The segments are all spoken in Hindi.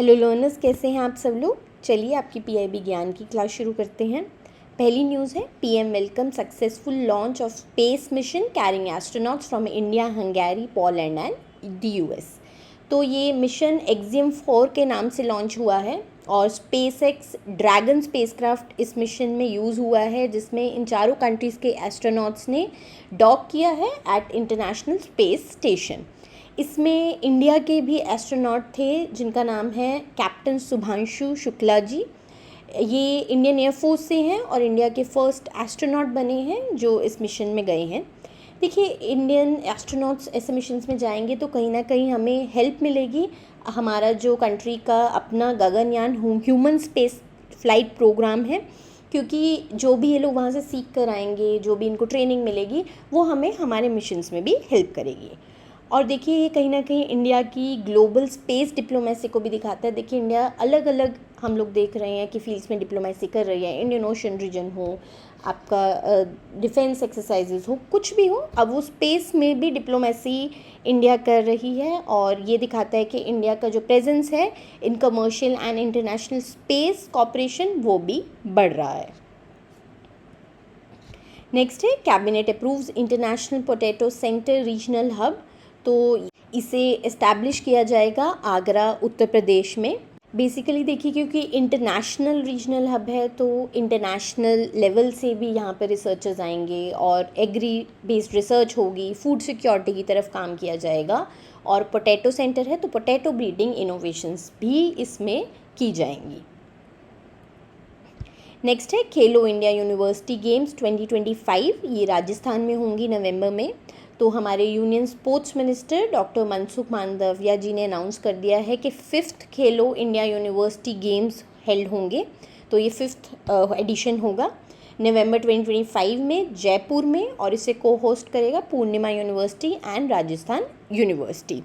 हेलो लर्नर्स, कैसे हैं आप सब लोग। चलिए आपकी पीआईबी ज्ञान की क्लास शुरू करते हैं। पहली न्यूज़ है, PM welcome successful launch of space mission carrying astronauts from India, Hungary, Poland and the US. तो ये मिशन एक्सियम 4 के नाम से लॉन्च हुआ है और स्पेसएक्स ड्रैगन स्पेसक्राफ्ट इस मिशन में यूज़ हुआ है, जिसमें इन चारों कंट्रीज़ के एस्ट्रोनॉट्स ने डॉक किया है एट इंटरनेशनल स्पेस स्टेशन। इसमें इंडिया के भी एस्ट्रोनॉट थे जिनका नाम है कैप्टन शुभांशु शुक्ला जी। ये इंडियन एयरफोर्स से हैं और इंडिया के फर्स्ट एस्ट्रोनॉट बने हैं जो इस मिशन में गए हैं। देखिए, इंडियन एस्ट्रोनॉट्स ऐसे मिशंस में जाएंगे तो कहीं ना कहीं हमें हेल्प मिलेगी। हमारा जो कंट्री का अपना Gaganyaan human space flight programme है, क्योंकि जो भी ये लोग वहाँ से सीख कर आएंगे, जो भी इनको ट्रेनिंग मिलेगी, वो हमें हमारे मिशंस में भी हेल्प करेगी। और देखिए, ये कहीं ना कहीं इंडिया की ग्लोबल स्पेस डिप्लोमेसी को भी दिखाता है। देखिए, इंडिया अलग अलग हम लोग देख रहे हैं कि फील्ड्स में डिप्लोमेसी कर रही है। इंडियन ओशन रीजन हो, आपका डिफेंस एक्सरसाइजेज हो, कुछ भी हो, अब वो स्पेस में भी डिप्लोमेसी इंडिया कर रही है। और ये दिखाता है कि इंडिया का जो प्रेजेंस है in commercial and international space cooperation वो भी बढ़ रहा है। नेक्स्ट है, cabinet approves international potato centre regional hub. तो इसे इस्टेब्लिश किया जाएगा आगरा, उत्तर प्रदेश में। बेसिकली देखिए, क्योंकि इंटरनेशनल रीजनल हब है तो इंटरनेशनल लेवल से भी यहाँ पर रिसर्चर्स आएंगे और एग्री बेस्ड रिसर्च होगी, फूड सिक्योरिटी की तरफ काम किया जाएगा। और पोटैटो सेंटर है तो पोटैटो ब्रीडिंग इनोवेशंस भी इसमें की जाएंगी। नेक्स्ट है, खेलो इंडिया यूनिवर्सिटी गेम्स 2025, ये राजस्थान में होंगी नवंबर में। तो हमारे union sports minister doctor Mansukh Mandaviya ji ने अनाउंस कर दिया है कि 5th खेलो इंडिया यूनिवर्सिटी गेम्स हेल्ड होंगे। तो ये 5th एडिशन होगा नवंबर 2025 में जयपुर में, और इसे को होस्ट करेगा पूर्णिमा यूनिवर्सिटी एंड राजस्थान यूनिवर्सिटी।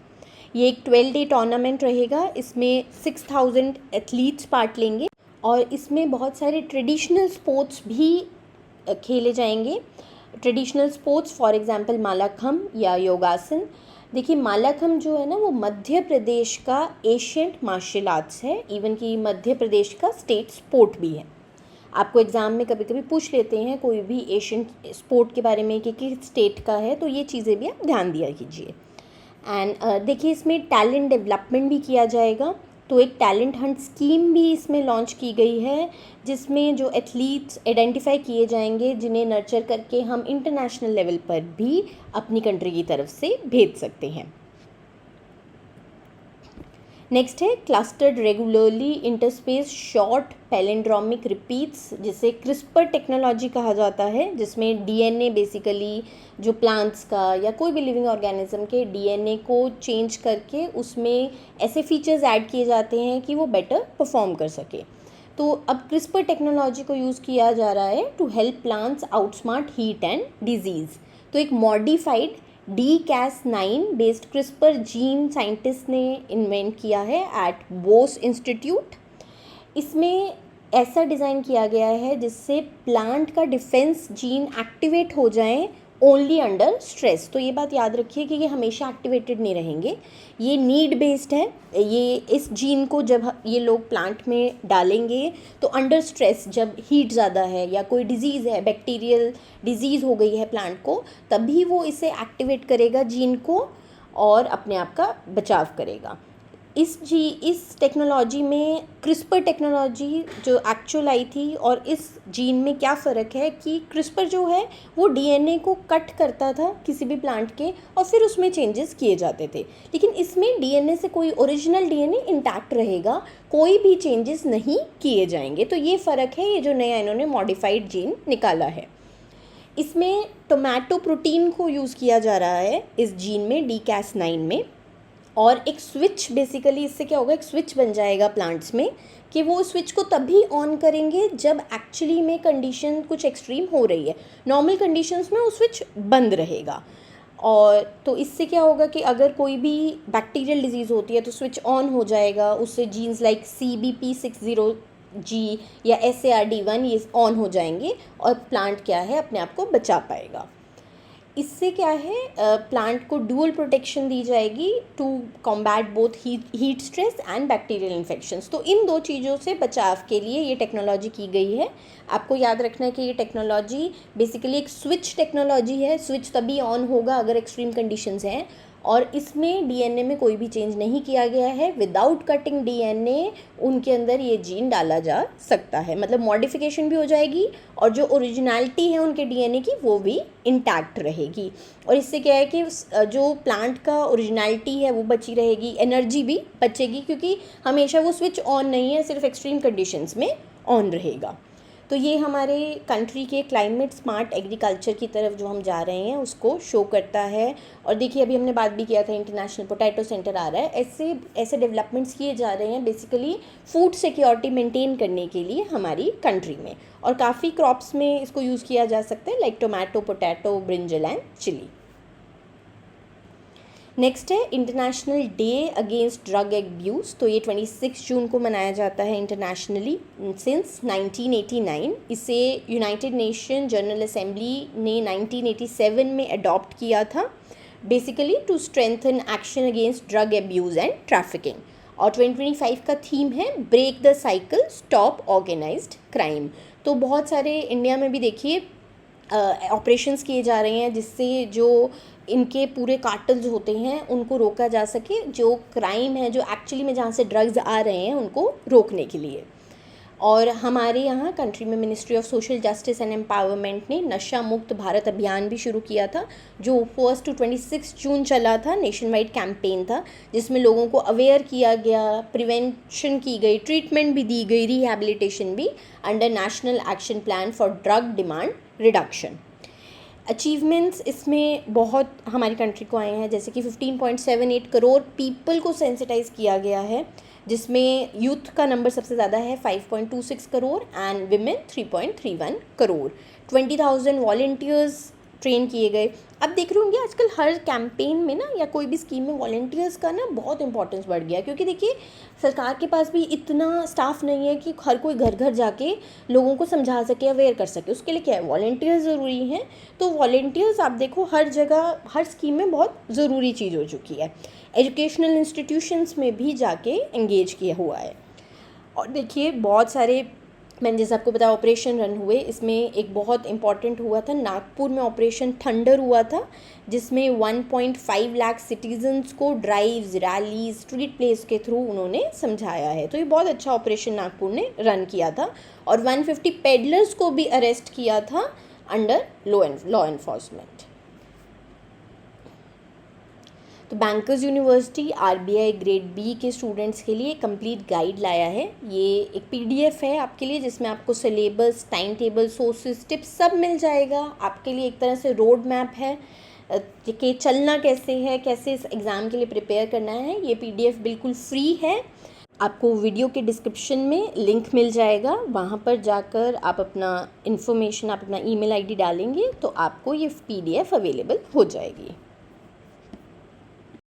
ये एक 12-day टूर्नामेंट रहेगा। इसमें 6000 एथलीट्स पार्ट लेंगे और इसमें बहुत सारे ट्रेडिशनल स्पोर्ट्स भी खेले जाएंगे। ट्रेडिशनल स्पोर्ट्स फॉर एग्जांपल मालाखम या योगासन। देखिए, मालाखम जो है ना, वो मध्य प्रदेश का एशियंट मार्शल आर्ट्स है, इवन कि मध्य प्रदेश का स्टेट स्पोर्ट भी है। आपको एग्ज़ाम में कभी कभी पूछ लेते हैं कोई भी एशियंट स्पोर्ट के बारे में कि किस स्टेट का है, तो ये चीज़ें भी आप ध्यान दिया कीजिए। एंड देखिए, इसमें टैलेंट डेवलपमेंट भी किया जाएगा। तो एक टैलेंट हंट स्कीम भी इसमें लॉन्च की गई है, जिसमें जो एथलीट्स आइडेंटिफाई किए जाएंगे जिन्हें नर्चर करके हम इंटरनेशनल लेवल पर भी अपनी कंट्री की तरफ से भेज सकते हैं। नेक्स्ट है, clustered regularly interspace short palindromic repeats, जिसे क्रिस्पर टेक्नोलॉजी कहा जाता है, जिसमें डीएनए बेसिकली जो प्लांट्स का या कोई भी लिविंग ऑर्गेनिज्म के डीएनए को चेंज करके उसमें ऐसे फीचर्स ऐड किए जाते हैं कि वो बेटर परफॉर्म कर सके। तो अब क्रिस्पर टेक्नोलॉजी को यूज़ किया जा रहा है to help plants outsmart heat and disease. तो एक modified DCAS9 based CRISPR gene scientist ने इन्वेंट किया है एट बोस इंस्टीट्यूट। इसमें ऐसा डिज़ाइन किया गया है जिससे प्लांट का डिफेंस जीन एक्टिवेट हो जाए ओनली अंडर स्ट्रेस। तो ये बात याद रखिए कि ये हमेशा एक्टिवेटेड नहीं रहेंगे, ये नीड बेस्ड है। ये इस जीन को जब ये लोग प्लांट में डालेंगे तो अंडर स्ट्रेस, जब हीट ज़्यादा है या कोई डिजीज़ है, बैक्टीरियल डिजीज़ हो गई है प्लांट को, तभी वो इसे एक्टिवेट करेगा जीन को और अपने आप का बचाव करेगा। इस टेक्नोलॉजी में क्रिस्पर टेक्नोलॉजी जो एक्चुअल आई थी और इस जीन में क्या फ़र्क है कि क्रिस्पर जो है वो डीएनए को कट करता था किसी भी प्लांट के और फिर उसमें चेंजेस किए जाते थे, लेकिन इसमें डीएनए से कोई ओरिजिनल डीएनए इंटैक्ट रहेगा, कोई भी चेंजेस नहीं किए जाएंगे। तो ये फ़र्क है, ये जो नया इन्होंने मॉडिफाइड जीन निकाला है। इसमें टोमेटो प्रोटीन को यूज़ किया जा रहा है इस जीन में, DCAS9 में। और एक स्विच, बेसिकली इससे क्या होगा, एक स्विच बन जाएगा प्लांट्स में कि वो स्विच को तभी ऑन करेंगे जब एक्चुअली में कंडीशन कुछ एक्सट्रीम हो रही है। नॉर्मल कंडीशंस में वो स्विच बंद रहेगा। और तो इससे क्या होगा कि अगर कोई भी बैक्टीरियल डिजीज़ होती है तो स्विच ऑन हो जाएगा, उससे जीन्स लाइक CBP60G या SARD1 ये ऑन हो जाएंगे और प्लांट क्या है अपने आप को बचा पाएगा। इससे क्या है, प्लांट को डुअल प्रोटेक्शन दी जाएगी to combat both heat stress and bacterial infections. तो इन दो चीज़ों से बचाव के लिए ये टेक्नोलॉजी की गई है। आपको याद रखना है कि ये टेक्नोलॉजी बेसिकली एक स्विच टेक्नोलॉजी है। स्विच तभी ऑन होगा अगर एक्सट्रीम कंडीशंस हैं, और इसमें डीएनए में कोई भी चेंज नहीं किया गया है। विदाउट कटिंग डीएनए उनके अंदर ये जीन डाला जा सकता है, मतलब मॉडिफिकेशन भी हो जाएगी और जो ओरिजिनलिटी है उनके डीएनए की वो भी इंटैक्ट रहेगी। और इससे क्या है कि जो प्लांट का ओरिजिनलिटी है वो बची रहेगी, एनर्जी भी बचेगी, क्योंकि हमेशा वो स्विच ऑन नहीं है, सिर्फ एक्सट्रीम कंडीशंस में ऑन रहेगा। तो ये हमारे कंट्री के क्लाइमेट स्मार्ट एग्रीकल्चर की तरफ जो हम जा रहे हैं उसको शो करता है। और देखिए अभी हमने बात भी किया था, इंटरनेशनल पोटैटो सेंटर आ रहा है। ऐसे डेवलपमेंट्स किए जा रहे हैं बेसिकली फूड सिक्योरिटी मेंटेन करने के लिए हमारी कंट्री में, और काफ़ी क्रॉप्स में इसको यूज़ किया जा सकता है, like tomato, potato, brinjal and chilli. Next है international day against drug abuse. तो ये 26 जून को मनाया जाता है इंटरनेशनली सिंस 1989। इसे यूनाइटेड नेशन जनरल असेंबली ने 1987 में अडॉप्ट किया था, basically to strengthen action against drug abuse and trafficking. और 2025 का थीम है break the cycle, stop organised crime. तो बहुत सारे इंडिया में भी देखिए ऑपरेशंस किए जा रहे हैं जिससे जो इनके पूरे कार्टल्स होते हैं उनको रोका जा सके, जो क्राइम है, जो एक्चुअली में जहाँ से ड्रग्स आ रहे हैं उनको रोकने के लिए। और हमारे यहाँ कंट्री में ministry of social justice and empowerment ने नशा मुक्त भारत अभियान भी शुरू किया था, जो 1 to 26 जून चला था। नेशन वाइड कैंपेन था जिसमें लोगों को अवेयर किया गया, प्रिवेंशन की गई, ट्रीटमेंट भी दी गई, रिहैबिलिटेशन भी, under national action plan for drug demand reduction. Achievements इसमें बहुत हमारी कंट्री को आए हैं, जैसे कि 15.78 करोड़ पीपल को सेंसिटाइज किया गया है, जिसमें यूथ का नंबर सबसे ज़्यादा है 5.26 crore and women 3.31 crore. 20,000 volunteers train किए गए। अब देख रहे होंगे आजकल हर कैंपेन में ना या कोई भी स्कीम में वॉलंटियर्स का ना बहुत इंपॉर्टेंस बढ़ गया, क्योंकि देखिए सरकार के पास भी इतना स्टाफ नहीं है कि हर कोई घर घर जाके लोगों को समझा सके, अवेयर कर सके। उसके लिए क्या है, वॉलंटियर्स ज़रूरी हैं। तो वॉलंटियर्स आप देखो हर जगह हर स्कीम में बहुत ज़रूरी चीज़ हो चुकी है। एजुकेशनल इंस्टीट्यूशंस में भी जाके एंगेज किया हुआ है। और देखिए बहुत सारे, मैंने जैसे आपको बताया ऑपरेशन रन हुए, इसमें एक बहुत इंपॉर्टेंट हुआ था नागपुर में, ऑपरेशन थंडर हुआ था, जिसमें 1.5 लाख सिटीजन्स को ड्राइव्स, रैलीज, स्ट्रीट प्लेस के थ्रू उन्होंने समझाया है। तो ये बहुत अच्छा ऑपरेशन नागपुर ने रन किया था। और 150 पेडलर्स को भी अरेस्ट किया था अंडर लॉ एनफोर्समेंट। तो bankers university RBI grade B के स्टूडेंट्स के लिए कंप्लीट गाइड लाया है। ये एक पीडीएफ है आपके लिए, जिसमें आपको syllabus, time table, sources, tips सब मिल जाएगा। आपके लिए एक तरह से रोड मैप है कि चलना कैसे है, कैसे इस एग्ज़ाम के लिए प्रिपेयर करना है। ये पीडीएफ बिल्कुल फ्री है। आपको वीडियो के डिस्क्रिप्शन में लिंक मिल जाएगा, वहाँ पर जाकर आप अपना इन्फॉर्मेशन, आप अपना ईमेल आईडी डालेंगे तो आपको ये पीडीएफ अवेलेबल हो जाएगी।